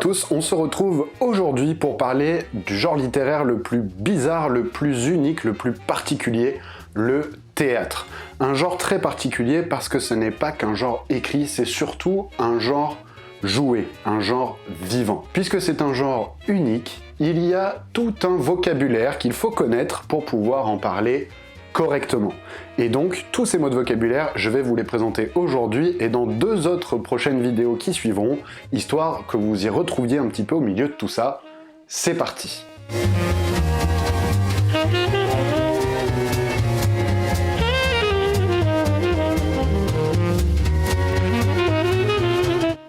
tous, on se retrouve aujourd'hui pour parler du genre littéraire le plus bizarre, le plus unique, le plus particulier, le théâtre. Un genre très particulier parce que ce n'est pas qu'un genre écrit, c'est surtout un genre joué, un genre vivant. Puisque c'est un genre unique, il y a tout un vocabulaire qu'il faut connaître pour pouvoir en parler correctement. Et donc, tous ces mots de vocabulaire, je vais vous les présenter aujourd'hui et dans 2 autres prochaines vidéos qui suivront, histoire que vous y retrouviez un petit peu au milieu de tout ça. C'est parti!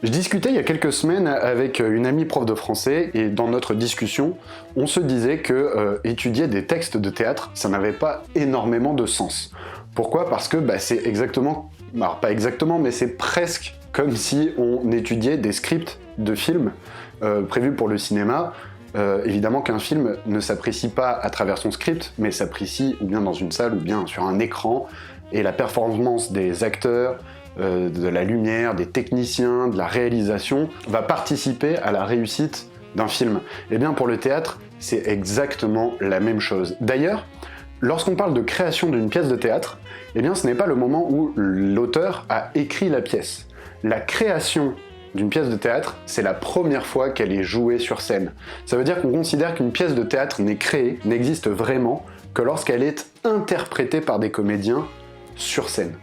Je discutais il y a quelques semaines avec une amie prof de français et dans notre discussion, on se disait que étudier des textes de théâtre, ça n'avait pas énormément de sens. Pourquoi? Parce que c'est exactement, alors pas exactement, mais c'est presque comme si on étudiait des scripts de films prévus pour le cinéma. Évidemment qu'un film ne s'apprécie pas à travers son script, mais s'apprécie ou bien dans une salle ou bien sur un écran, et la performance des acteurs, de la lumière, des techniciens, de la réalisation, va participer à la réussite d'un film. Et bien pour le théâtre, c'est exactement la même chose. D'ailleurs, lorsqu'on parle de création d'une pièce de théâtre, eh bien ce n'est pas le moment où l'auteur a écrit la pièce. La création d'une pièce de théâtre, c'est la première fois qu'elle est jouée sur scène. Ça veut dire qu'on considère qu'une pièce de théâtre n'est créée, n'existe vraiment, que lorsqu'elle est interprétée par des comédiens sur scène.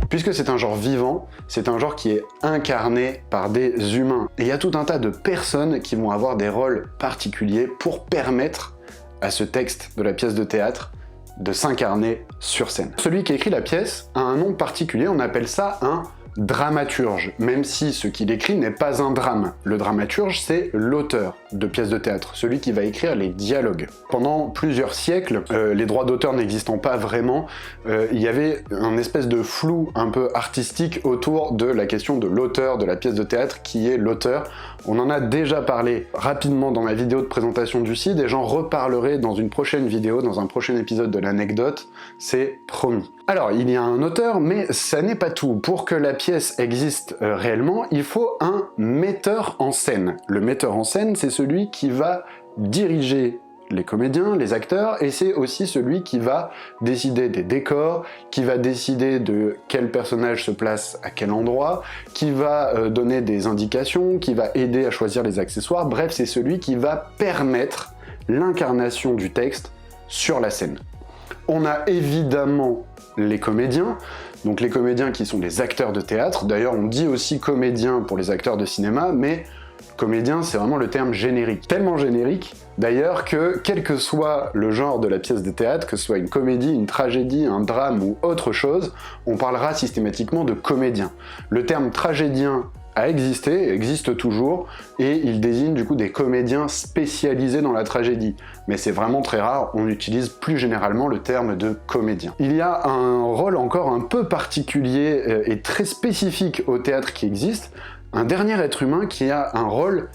Puisque c'est un genre vivant, c'est un genre qui est incarné par des humains. Et il y a tout un tas de personnes qui vont avoir des rôles particuliers pour permettre à ce texte de la pièce de théâtre de s'incarner sur scène. Celui qui écrit la pièce a un nom particulier, on appelle ça un dramaturge, même si ce qu'il écrit n'est pas un drame. Le dramaturge, c'est l'auteur de pièces de théâtre, celui qui va écrire les dialogues. Pendant plusieurs siècles, les droits d'auteur n'existant pas vraiment, il y avait un espèce de flou un peu artistique autour de la question de l'auteur de la pièce de théâtre, qui est l'auteur. On en a déjà parlé rapidement dans ma vidéo de présentation du site, et j'en reparlerai dans une prochaine vidéo, dans un prochain épisode de l'anecdote, c'est promis. Alors, il y a un auteur, mais ça n'est pas tout. Pour que la pièce existe réellement, il faut un metteur en scène. Le metteur en scène, c'est celui qui va diriger les comédiens, les acteurs, et c'est aussi celui qui va décider des décors, qui va décider de quel personnage se place à quel endroit, qui va donner des indications, qui va aider à choisir les accessoires, bref, c'est celui qui va permettre l'incarnation du texte sur la scène. On a évidemment les comédiens, donc les comédiens qui sont les acteurs de théâtre, d'ailleurs on dit aussi comédien pour les acteurs de cinéma, mais comédien c'est vraiment le terme générique. Tellement générique d'ailleurs que quel que soit le genre de la pièce de théâtre, que ce soit une comédie, une tragédie, un drame ou autre chose, on parlera systématiquement de comédien. Le terme tragédien a existé, existe toujours, et il désigne du coup des comédiens spécialisés dans la tragédie. Mais c'est vraiment très rare, on utilise plus généralement le terme de comédien. Il y a un rôle encore un peu particulier et très spécifique au théâtre qui existe, un dernier être humain qui a un rôle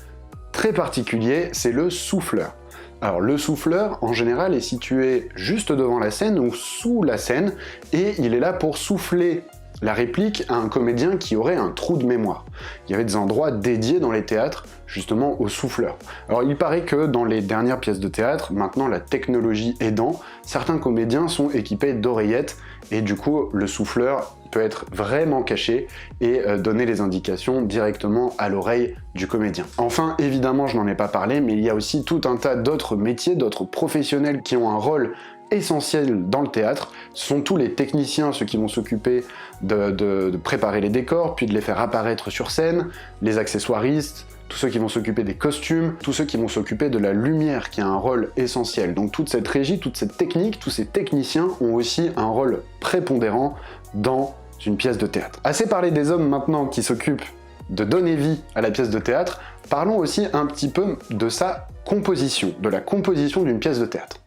très particulier, c'est le souffleur. Alors le souffleur, en général, est situé juste devant la scène ou sous la scène, et il est là pour souffler la réplique à un comédien qui aurait un trou de mémoire. Il y avait des endroits dédiés dans les théâtres, justement, aux souffleurs. Alors il paraît que dans les dernières pièces de théâtre, maintenant la technologie aidant, certains comédiens sont équipés d'oreillettes, et du coup le souffleur peut être vraiment caché et donner les indications directement à l'oreille du comédien. Enfin, évidemment, je n'en ai pas parlé, mais il y a aussi tout un tas d'autres métiers, d'autres professionnels qui ont un rôle essentiel dans le théâtre. Ce sont tous les techniciens, ceux qui vont s'occuper de préparer les décors, puis de les faire apparaître sur scène, les accessoiristes, tous ceux qui vont s'occuper des costumes, tous ceux qui vont s'occuper de la lumière, qui a un rôle essentiel. Donc toute cette régie, toute cette technique, tous ces techniciens ont aussi un rôle prépondérant dans une pièce de théâtre. Assez parlé des hommes maintenant qui s'occupent de donner vie à la pièce de théâtre, parlons aussi un petit peu de sa composition, de la composition d'une pièce de théâtre.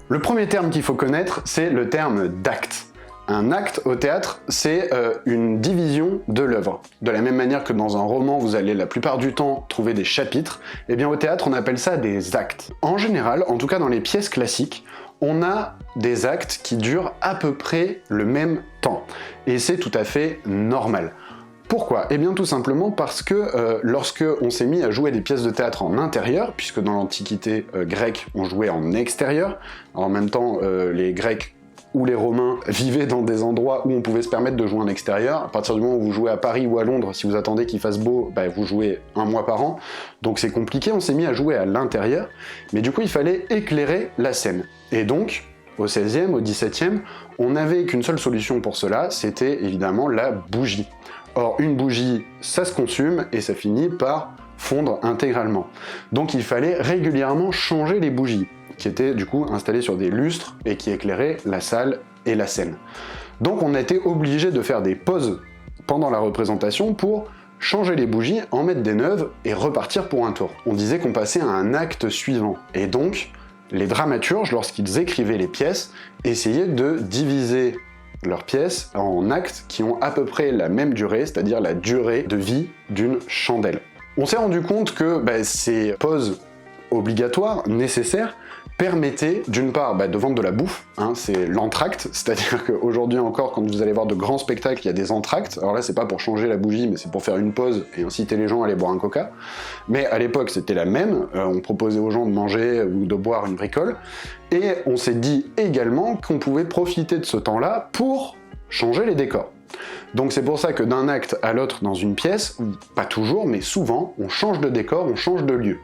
Le premier terme qu'il faut connaître, c'est le terme d'acte. Un acte au théâtre, c'est une division de l'œuvre. De la même manière que dans un roman, vous allez la plupart du temps trouver des chapitres, eh bien au théâtre, on appelle ça des actes. En général, en tout cas dans les pièces classiques, on a des actes qui durent à peu près le même temps. Et c'est tout à fait normal. Pourquoi? Eh bien tout simplement parce que lorsque on s'est mis à jouer des pièces de théâtre en intérieur, puisque dans l'Antiquité grecque on jouait en extérieur, en même temps les Grecs ou les Romains vivaient dans des endroits où on pouvait se permettre de jouer en extérieur. À partir du moment où vous jouez à Paris ou à Londres, si vous attendez qu'il fasse beau, bah, vous jouez un mois par an. Donc c'est compliqué, on s'est mis à jouer à l'intérieur. Mais du coup, il fallait éclairer la scène. Et donc, au XVIe, au XVIIe, on n'avait qu'une seule solution pour cela, c'était évidemment la bougie. Or, une bougie, ça se consume et ça finit par fondre intégralement. Donc il fallait régulièrement changer les bougies, qui étaient du coup installées sur des lustres et qui éclairaient la salle et la scène. Donc on a été obligé de faire des pauses pendant la représentation pour changer les bougies, en mettre des neuves et repartir pour un tour. On disait qu'on passait à un acte suivant, et donc les dramaturges, lorsqu'ils écrivaient les pièces, essayaient de diviser leurs pièces en actes qui ont à peu près la même durée, c'est-à-dire la durée de vie d'une chandelle. On s'est rendu compte que ces pauses obligatoires, nécessaires, permettaient d'une part de vendre de la bouffe, c'est l'entracte, c'est-à-dire qu'aujourd'hui encore quand vous allez voir de grands spectacles, il y a des entractes, alors là c'est pas pour changer la bougie mais c'est pour faire une pause et inciter les gens à aller boire un coca, mais à l'époque c'était la même, on proposait aux gens de manger ou de boire une bricole, et on s'est dit également qu'on pouvait profiter de ce temps-là pour changer les décors. Donc c'est pour ça que d'un acte à l'autre dans une pièce, pas toujours, mais souvent, on change de décor, on change de lieu.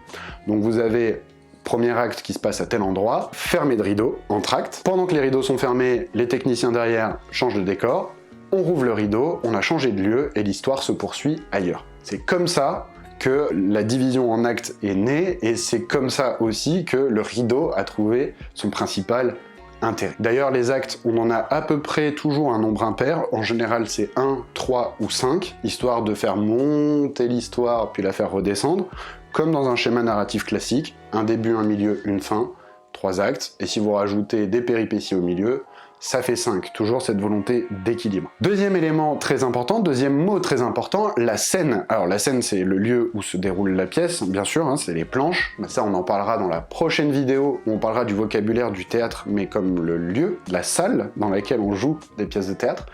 Donc vous avez premier acte qui se passe à tel endroit, fermé de rideau, entracte. Pendant que les rideaux sont fermés, les techniciens derrière changent de décor, on rouvre le rideau, on a changé de lieu et l'histoire se poursuit ailleurs. C'est comme ça que la division en actes est née et c'est comme ça aussi que le rideau a trouvé son principal intérêt. D'ailleurs, les actes, on en a à peu près toujours un nombre impair. En général, c'est 1, 3 ou 5, histoire de faire monter l'histoire puis la faire redescendre. Comme dans un schéma narratif classique, un début, un milieu, une fin, 3 actes, et si vous rajoutez des péripéties au milieu, ça fait 5, toujours cette volonté d'équilibre. Deuxième élément très important, deuxième mot très important, la scène. Alors la scène c'est le lieu où se déroule la pièce, bien sûr, c'est les planches, ça on en parlera dans la prochaine vidéo où on parlera du vocabulaire du théâtre, mais comme le lieu, la salle dans laquelle on joue des pièces de théâtre,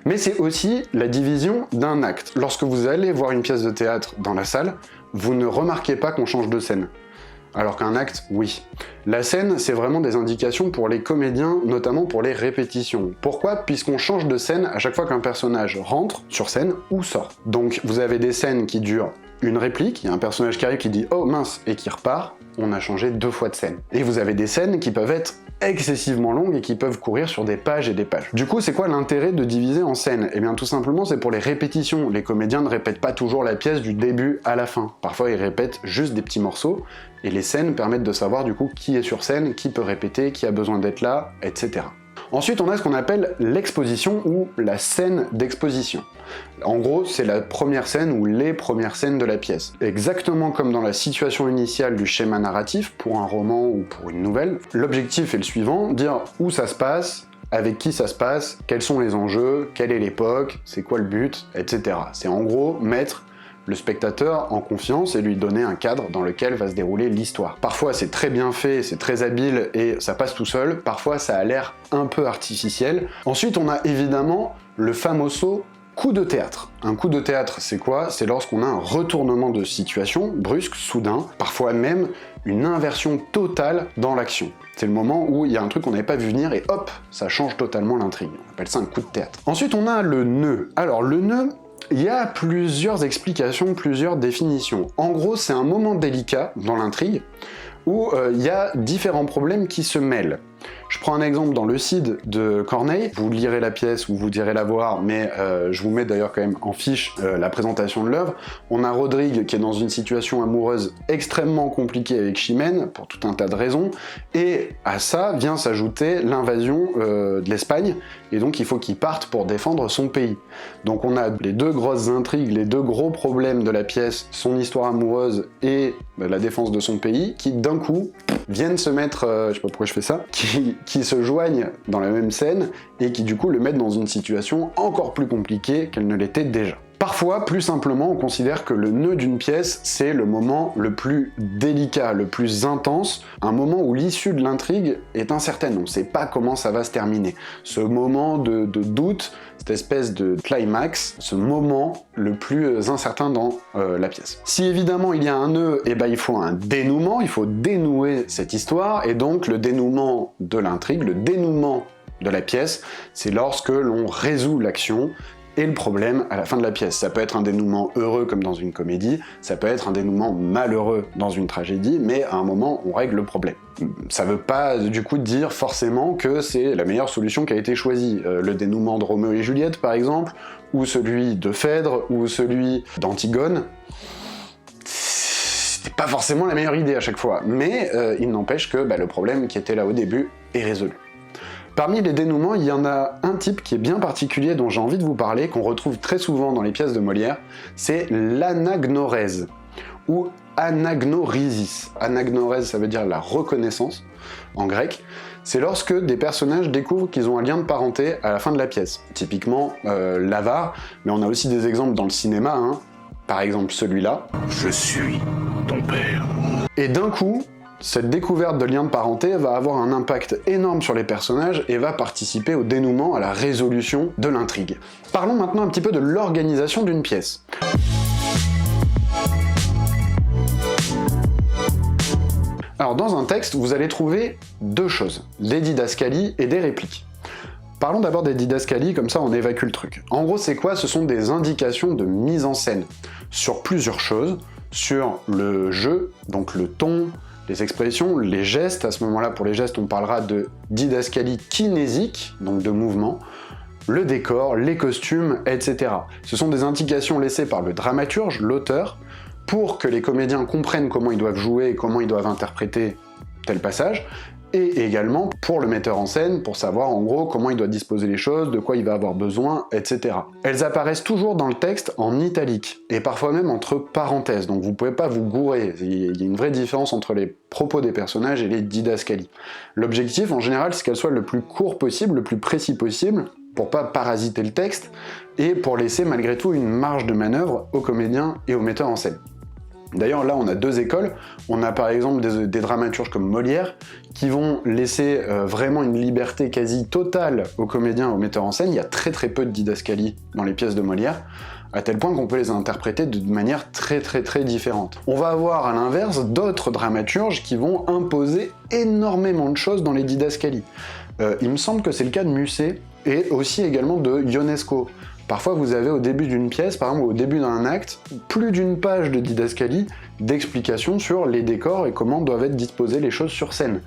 mais c'est aussi la division d'un acte. Lorsque vous allez voir une pièce de théâtre dans la salle, vous ne remarquez pas qu'on change de scène. Alors qu'un acte, oui. La scène, c'est vraiment des indications pour les comédiens, notamment pour les répétitions. Pourquoi? Puisqu'on change de scène à chaque fois qu'un personnage rentre sur scène ou sort. Donc vous avez des scènes qui durent une réplique, il y a un personnage qui arrive qui dit « Oh mince !» et qui repart, on a changé 2 fois de scène. Et vous avez des scènes qui peuvent être excessivement longues et qui peuvent courir sur des pages et des pages. Du coup, c'est quoi l'intérêt de diviser en scènes? Eh bien tout simplement, c'est pour les répétitions. Les comédiens ne répètent pas toujours la pièce du début à la fin. Parfois, ils répètent juste des petits morceaux, et les scènes permettent de savoir du coup qui est sur scène, qui peut répéter, qui a besoin d'être là, etc. Ensuite, on a ce qu'on appelle l'exposition ou la scène d'exposition. En gros, c'est la première scène ou les premières scènes de la pièce. Exactement comme dans la situation initiale du schéma narratif, pour un roman ou pour une nouvelle, l'objectif est le suivant, dire où ça se passe, avec qui ça se passe, quels sont les enjeux, quelle est l'époque, c'est quoi le but, etc. C'est en gros mettre le spectateur en confiance et lui donner un cadre dans lequel va se dérouler l'histoire. Parfois c'est très bien fait, c'est très habile et ça passe tout seul, parfois ça a l'air un peu artificiel. Ensuite on a évidemment le famoso coup de théâtre. Un coup de théâtre c'est quoi? C'est lorsqu'on a un retournement de situation, brusque, soudain, parfois même une inversion totale dans l'action. C'est le moment où il y a un truc qu'on n'avait pas vu venir et hop, ça change totalement l'intrigue. On appelle ça un coup de théâtre. Ensuite on a le nœud. Alors le nœud, il y a plusieurs explications, plusieurs définitions. En gros, c'est un moment délicat dans l'intrigue où il y a différents problèmes qui se mêlent. Je prends un exemple dans le Cid de Corneille, vous lirez la pièce ou vous direz la voir, mais je vous mets d'ailleurs quand même en fiche la présentation de l'œuvre. On a Rodrigue qui est dans une situation amoureuse extrêmement compliquée avec Chimène, pour tout un tas de raisons, et à ça vient s'ajouter l'invasion de l'Espagne, et donc il faut qu'il parte pour défendre son pays. Donc on a les 2 grosses intrigues, les 2 gros problèmes de la pièce, son histoire amoureuse et la défense de son pays, qui d'un coup viennent se mettre, je sais pas pourquoi je fais ça, qui se joignent dans la même scène et qui du coup le mettent dans une situation encore plus compliquée qu'elle ne l'était déjà. Parfois, plus simplement, on considère que le nœud d'une pièce, c'est le moment le plus délicat, le plus intense, un moment où l'issue de l'intrigue est incertaine, on ne sait pas comment ça va se terminer. Ce moment de doute, cette espèce de climax, ce moment le plus incertain dans la pièce. Si évidemment il y a un nœud, eh ben, il faut un dénouement, il faut dénouer cette histoire, et donc le dénouement de l'intrigue, le dénouement de la pièce, c'est lorsque l'on résout l'action et le problème à la fin de la pièce. Ça peut être un dénouement heureux comme dans une comédie, ça peut être un dénouement malheureux dans une tragédie, mais à un moment on règle le problème. Ça veut pas du coup dire forcément que c'est la meilleure solution qui a été choisie. Le dénouement de Roméo et Juliette par exemple, ou celui de Phèdre, ou celui d'Antigone, c'était pas forcément la meilleure idée à chaque fois, mais il n'empêche que le problème qui était là au début est résolu. Parmi les dénouements, il y en a un type qui est bien particulier dont j'ai envie de vous parler, qu'on retrouve très souvent dans les pièces de Molière, c'est l'anagnorèse, ou anagnorisis. Anagnórèse, ça veut dire la reconnaissance, en grec. C'est lorsque des personnages découvrent qu'ils ont un lien de parenté à la fin de la pièce. Typiquement, l'avare, mais on a aussi des exemples dans le cinéma, hein. Par exemple celui-là. Je suis ton père. Et d'un coup, cette découverte de lien de parenté va avoir un impact énorme sur les personnages et va participer au dénouement, à la résolution de l'intrigue. Parlons maintenant un petit peu de l'organisation d'une pièce. Alors dans un texte, vous allez trouver deux choses, des didascalies et des répliques. Parlons d'abord des didascalies, comme ça on évacue le truc. En gros, c'est quoi? Ce sont des indications de mise en scène sur plusieurs choses, sur le jeu, donc le ton, les expressions, les gestes. À ce moment-là, pour les gestes, on parlera de didascalie kinésique, donc de mouvement, le décor, les costumes, etc. Ce sont des indications laissées par le dramaturge, l'auteur, pour que les comédiens comprennent comment ils doivent jouer et comment ils doivent interpréter tel passage, et également pour le metteur en scène, pour savoir en gros comment il doit disposer les choses, de quoi il va avoir besoin, etc. Elles apparaissent toujours dans le texte en italique, et parfois même entre parenthèses, donc vous pouvez pas vous gourer, il y a une vraie différence entre les propos des personnages et les didascalies. L'objectif en général c'est qu'elles soient le plus court possible, le plus précis possible, pour pas parasiter le texte, et pour laisser malgré tout une marge de manœuvre aux comédiens et aux metteurs en scène. D'ailleurs là on a deux écoles, on a par exemple des dramaturges comme Molière qui vont laisser vraiment une liberté quasi totale aux comédiens et aux metteurs en scène. Il y a très peu de didascalies dans les pièces de Molière, à tel point qu'on peut les interpréter de manière très différente. On va avoir à l'inverse d'autres dramaturges qui vont imposer énormément de choses dans les didascalies. Il me semble que c'est le cas de Musset et aussi également de Ionesco. Parfois vous avez au début d'une pièce, par exemple au début d'un acte, plus d'une page de didascalie, d'explications sur les décors et comment doivent être disposées les choses sur scène.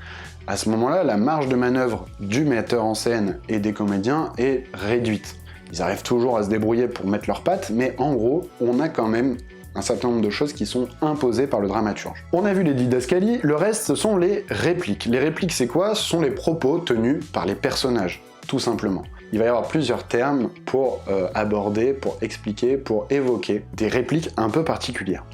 À ce moment-là, la marge de manœuvre du metteur en scène et des comédiens est réduite. Ils arrivent toujours à se débrouiller pour mettre leurs pattes, mais en gros, on a quand même un certain nombre de choses qui sont imposées par le dramaturge. On a vu les didascalies, le reste ce sont les répliques. Les répliques c'est quoi? Ce sont les propos tenus par les personnages, tout simplement. Il va y avoir plusieurs termes pour aborder, pour expliquer, pour évoquer des répliques un peu particulières.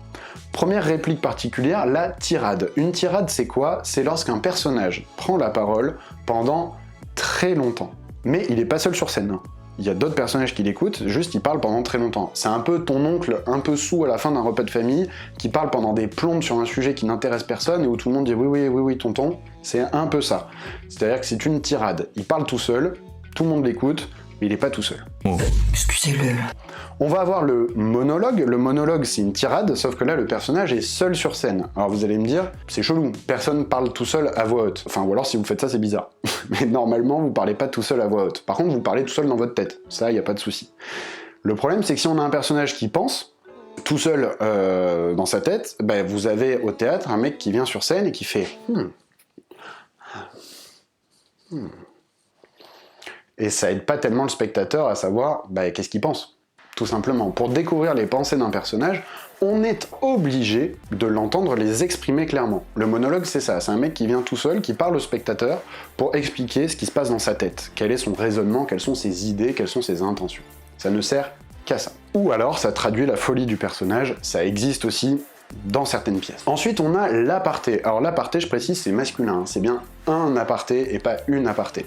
Première réplique particulière, la tirade. Une tirade, c'est quoi? C'est lorsqu'un personnage prend la parole pendant très longtemps. Mais il n'est pas seul sur scène. Il y a d'autres personnages qui l'écoutent, juste il parle pendant très longtemps. C'est un peu ton oncle un peu saoul à la fin d'un repas de famille, qui parle pendant des plombes sur un sujet qui n'intéresse personne et où tout le monde dit oui tonton. C'est un peu ça. C'est-à-dire que c'est une tirade. Il parle tout seul, tout le monde l'écoute, mais il n'est pas tout seul. Oh. Excusez-le. On va avoir le monologue. Le monologue, c'est une tirade, sauf que là, le personnage est seul sur scène. Alors vous allez me dire, c'est chelou, personne parle tout seul à voix haute. Enfin, ou alors si vous faites ça, c'est bizarre. Mais normalement, vous parlez pas tout seul à voix haute. Par contre, vous parlez tout seul dans votre tête. Ça, il n'y a pas de souci. Le problème, c'est que si on a un personnage qui pense, tout seul dans sa tête, vous avez au théâtre un mec qui vient sur scène et qui fait Et ça aide pas tellement le spectateur à savoir qu'est-ce qu'il pense, tout simplement. Pour découvrir les pensées d'un personnage, on est obligé de l'entendre les exprimer clairement. Le monologue, c'est ça, c'est un mec qui vient tout seul, qui parle au spectateur pour expliquer ce qui se passe dans sa tête, quel est son raisonnement, quelles sont ses idées, quelles sont ses intentions. Ça ne sert qu'à ça. Ou alors, ça traduit la folie du personnage, ça existe aussi dans certaines pièces. Ensuite, on a l'aparté. Alors l'aparté, je précise, c'est masculin, c'est bien un aparté et pas une aparté.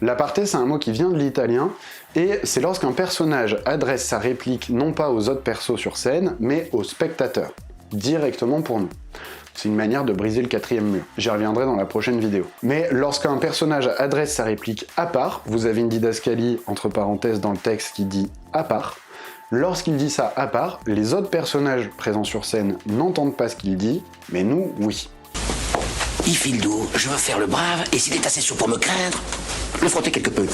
L'aparté, c'est un mot qui vient de l'italien, et c'est lorsqu'un personnage adresse sa réplique non pas aux autres persos sur scène, mais aux spectateurs, directement pour nous. C'est une manière de briser le 4e mur. J'y reviendrai dans la prochaine vidéo. Mais lorsqu'un personnage adresse sa réplique à part, vous avez une didascalie entre parenthèses dans le texte qui dit à part. Lorsqu'il dit ça à part, les autres personnages présents sur scène n'entendent pas ce qu'il dit, mais nous, oui. Il file doux, je veux faire le brave, et s'il est assez sourd pour me craindre, le frotter quelque peu.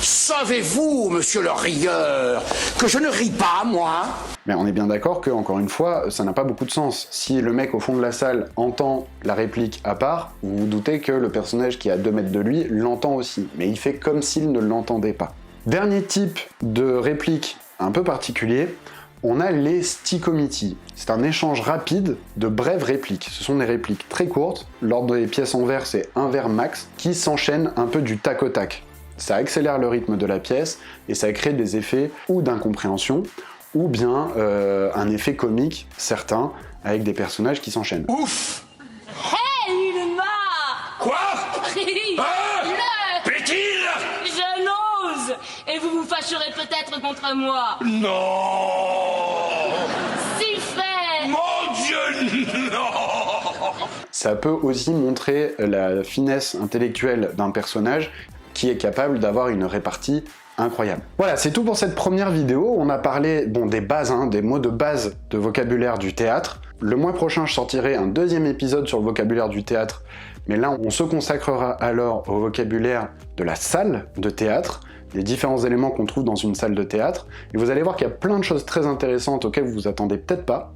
Savez-vous, monsieur le rieur, que je ne ris pas, moi? Mais on est bien d'accord que, encore une fois, ça n'a pas beaucoup de sens. Si le mec au fond de la salle entend la réplique à part, vous vous doutez que le personnage qui est à 2 mètres de lui l'entend aussi, mais il fait comme s'il ne l'entendait pas. Dernier type de réplique un peu particulier, on a les sticomiti. C'est un échange rapide de brèves répliques. Ce sont des répliques très courtes, l'ordre des pièces en vers c'est 1 vers max, qui s'enchaînent un peu du tac au tac. Ça accélère le rythme de la pièce et ça crée des effets ou d'incompréhension, ou bien un effet comique certain avec des personnages qui s'enchaînent. Ouf! Hey, une main! Quoi? Prie! Ah! Le! Pétille! Je n'ose! Et vous vous fâcherez peut-être contre moi! Non! Si fait! Mon Dieu, non! Ça peut aussi montrer la finesse intellectuelle d'un personnage qui est capable d'avoir une répartie incroyable. Voilà, c'est tout pour cette première vidéo. On a parlé des bases, des mots de base de vocabulaire du théâtre. Le mois prochain, je sortirai un 2e épisode sur le vocabulaire du théâtre, mais là, on se consacrera alors au vocabulaire de la salle de théâtre, les différents éléments qu'on trouve dans une salle de théâtre, et vous allez voir qu'il y a plein de choses très intéressantes auxquelles vous vous attendez peut-être pas.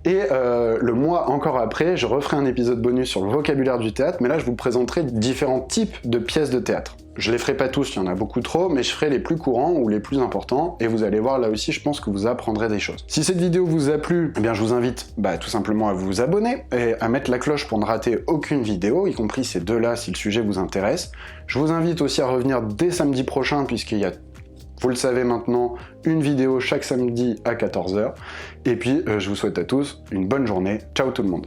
Et le mois encore après, je referai un épisode bonus sur le vocabulaire du théâtre, mais là je vous présenterai différents types de pièces de théâtre. Je les ferai pas tous, il y en a beaucoup trop, mais je ferai les plus courants ou les plus importants, et vous allez voir là aussi, je pense que vous apprendrez des choses. Si cette vidéo vous a plu, eh bien je vous invite tout simplement à vous abonner, et à mettre la cloche pour ne rater aucune vidéo, y compris ces deux-là si le sujet vous intéresse. Je vous invite aussi à revenir dès samedi prochain, puisqu'il y a, vous le savez maintenant, une vidéo chaque samedi à 14 h. Et puis, je vous souhaite à tous une bonne journée. Ciao tout le monde.